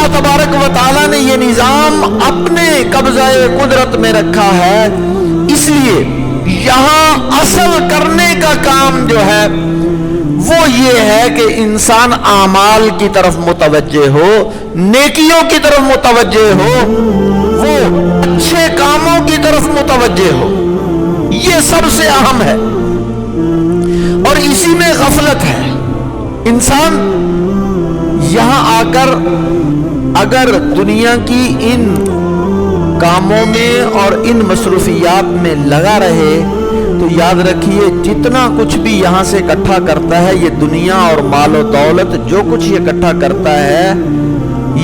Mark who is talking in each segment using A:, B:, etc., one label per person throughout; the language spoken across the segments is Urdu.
A: اللہ تبارک و تعالیٰ نے یہ نظام اپنے قبضہ قدرت میں رکھا ہے، اس لیے یہاں اصل کرنے کا کام جو ہے وہ یہ ہے کہ انسان اعمال کی طرف متوجہ ہو، نیکیوں کی طرف متوجہ ہو، وہ اچھے کاموں کی طرف متوجہ ہو، یہ سب سے اہم ہے، اور اسی میں غفلت ہے۔ انسان یہاں آ کر اگر دنیا کی ان کاموں میں اور ان مصروفیات میں لگا رہے تو یاد رکھیے جتنا کچھ بھی یہاں سے اکٹھا کرتا ہے، یہ دنیا اور مال و دولت جو کچھ یہ اکٹھا کرتا ہے،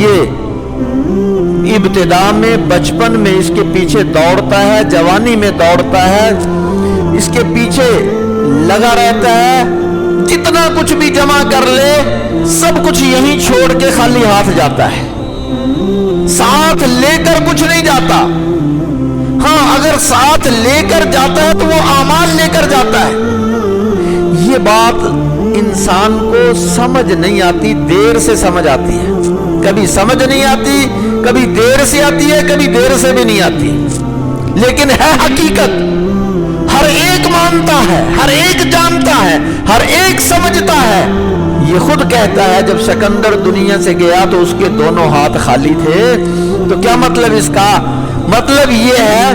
A: یہ ابتدا میں بچپن میں اس کے پیچھے دوڑتا ہے، جوانی میں دوڑتا ہے، اس کے پیچھے لگا رہتا ہے، جتنا کچھ بھی جمع کر لے سب کچھ یہیں چھوڑ کے خالی ہاتھ جاتا ہے، ساتھ لے کر کچھ نہیں جاتا۔ ہاں اگر ساتھ لے کر جاتا ہے تو وہ اعمال لے کر جاتا ہے۔ یہ بات انسان کو سمجھ نہیں آتی، دیر سے سمجھ آتی ہے، کبھی سمجھ نہیں آتی، کبھی دیر سے آتی ہے، کبھی دیر سے بھی نہیں آتی، لیکن ہے حقیقت، ہر ایک مانتا ہے، ہر ایک جانتا ہے، ہر ایک سمجھتا ہے۔ یہ خود کہتا ہے جب سکندر دنیا سے گیا تو اس کے دونوں ہاتھ خالی تھے، تو کیا مطلب اس کا؟ مطلب یہ ہے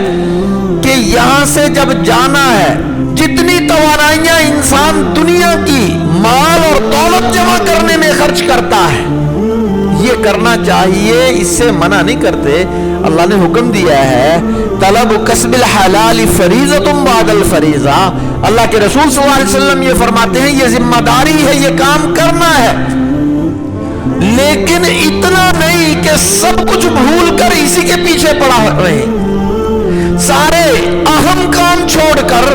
A: کہ یہاں سے جب جانا ہے، جتنی توانائیاں انسان دنیا کی مال اور دولت جمع کرنے میں خرچ کرتا ہے یہ کرنا چاہیے، اس سے منع نہیں کرتے۔ اللہ نے حکم دیا ہے طلب کسب الحلال فریضۃ بعد الفریضہ، اللہ کے رسول صلی اللہ علیہ وسلم یہ فرماتے ہیں یہ ذمہ داری ہے، یہ کام کرنا ہے، لیکن اتنا نہیں کہ سب کچھ بھول کر اسی کے پیچھے پڑا رہے، سارے اہم کام چھوڑ کر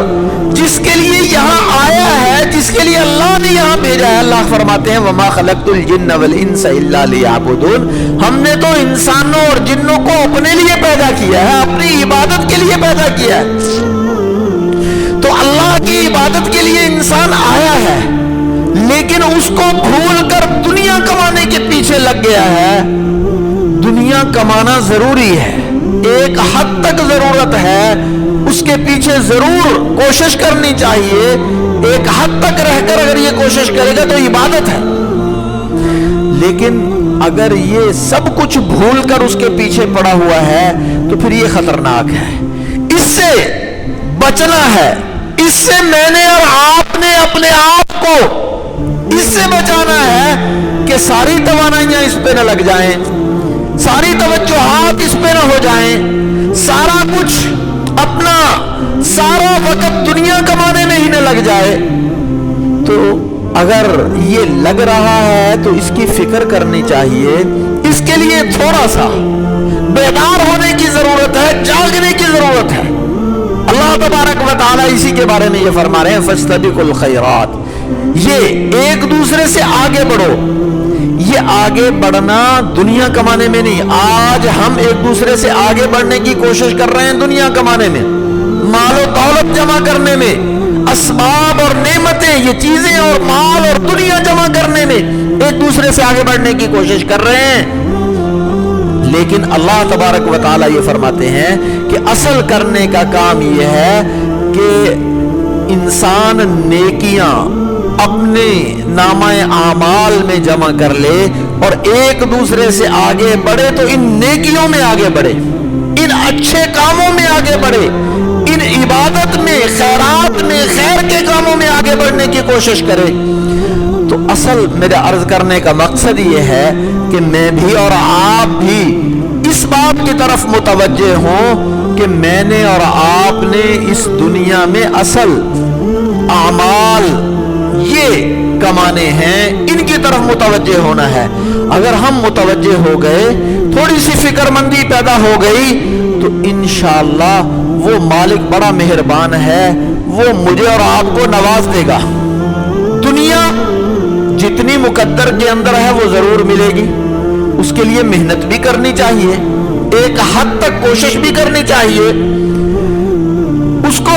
A: جس کے لیے یہاں آیا ہے، جس کے لیے اللہ نے یہاں بھیجا ہے۔ اللہ فرماتے ہیں وَمَا خَلَقْتُ الْجِنَّ وَالْإِنسَ إِلَّا لِيَعْبُدُونَ، ہم نے تو انسانوں اور جنوں کو اپنے لیے پیدا کیا ہے، اپنی عبادت کے لیے پیدا کیا ہے۔ تو اللہ کی عبادت کے لیے انسان آیا ہے، لیکن اس کو بھول کر دنیا کمانے کے پیچھے لگ گیا ہے۔ دنیا کمانا ضروری ہے، ایک حد تک ضرورت ہے، اس کے پیچھے ضرور کوشش کرنی چاہیے، ایک حد تک رہ کر اگر یہ کوشش کرے گا تو عبادت ہے، لیکن اگر یہ سب کچھ بھول کر اس کے پیچھے پڑا ہوا ہے تو پھر یہ خطرناک ہے۔ اس سے بچنا ہے، اس سے میں نے اور آپ نے اپنے آپ کو اس سے بچانا ہے کہ ساری توانائیاں اس پہ نہ لگ جائیں، ساری توجہات اس پہ نہ ہو جائیں، سارا کچھ اپنا سارا وقت دنیا کمانے میں ہی نہ لگ جائے۔ تو اگر یہ لگ رہا ہے تو اس کی فکر کرنی چاہیے، اس کے لیے تھوڑا سا بیدار ہونے کی ضرورت ہے، جاگنے کی ضرورت ہے۔ اللہ تبارک و تعالیٰ اسی کے بارے میں یہ فرما رہے ہیں فاستبقوا الخیرات، یہ ایک دوسرے سے آگے بڑھو۔ یہ آگے بڑھنا دنیا کمانے میں نہیں، آج ہم ایک دوسرے سے آگے بڑھنے کی کوشش کر رہے ہیں دنیا کمانے میں، مال و دولت جمع کرنے میں، اسباب اور نعمتیں، یہ چیزیں اور مال اور دنیا جمع کرنے میں ایک دوسرے سے آگے بڑھنے کی کوشش کر رہے ہیں، لیکن اللہ تبارک و تعالیٰ یہ فرماتے ہیں کہ اصل کرنے کا کام یہ ہے کہ انسان نیکیاں اپنے نامہ اعمال میں جمع کر لے اور ایک دوسرے سے آگے بڑھے، تو ان نیکیوں میں آگے بڑھے، ان اچھے کاموں میں آگے بڑھے، ان عبادت میں، خیرات میں، خیر کے کاموں میں آگے بڑھنے کی کوشش کرے۔ تو اصل میرا عرض کرنے کا مقصد یہ ہے کہ میں بھی اور آپ بھی اس بات کی طرف متوجہ ہوں کہ میں نے اور آپ نے اس دنیا میں اصل اعمال یہ کمانے ہیں، ان کی طرف متوجہ ہونا ہے۔ اگر ہم متوجہ ہو گئے، تھوڑی سی فکر مندی پیدا ہو گئی، تو انشاءاللہ وہ مالک بڑا مہربان ہے، وہ مجھے اور آپ کو نواز دے گا۔ دنیا جتنی مقدر کے اندر ہے وہ ضرور ملے گی، اس کے لیے محنت بھی کرنی چاہیے، ایک حد تک کوشش بھی کرنی چاہیے، اس کو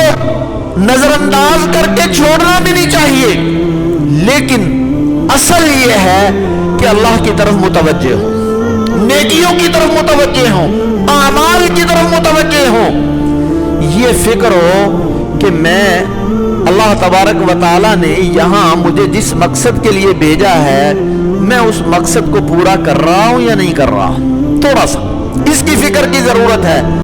A: نظر انداز کر کے چھوڑنا بھی نہیں چاہیے، لیکن اصل یہ ہے کہ اللہ کی طرف متوجہ ہو، نیکیوں کی طرف متوجہ ہوں، اعمال کی طرف متوجہ ہوں، یہ فکر ہو کہ میں اللہ تبارک و تعالیٰ نے یہاں مجھے جس مقصد کے لیے بھیجا ہے میں اس مقصد کو پورا کر رہا ہوں یا نہیں کر رہا. تھوڑا سا اس کی فکر کی ضرورت ہے.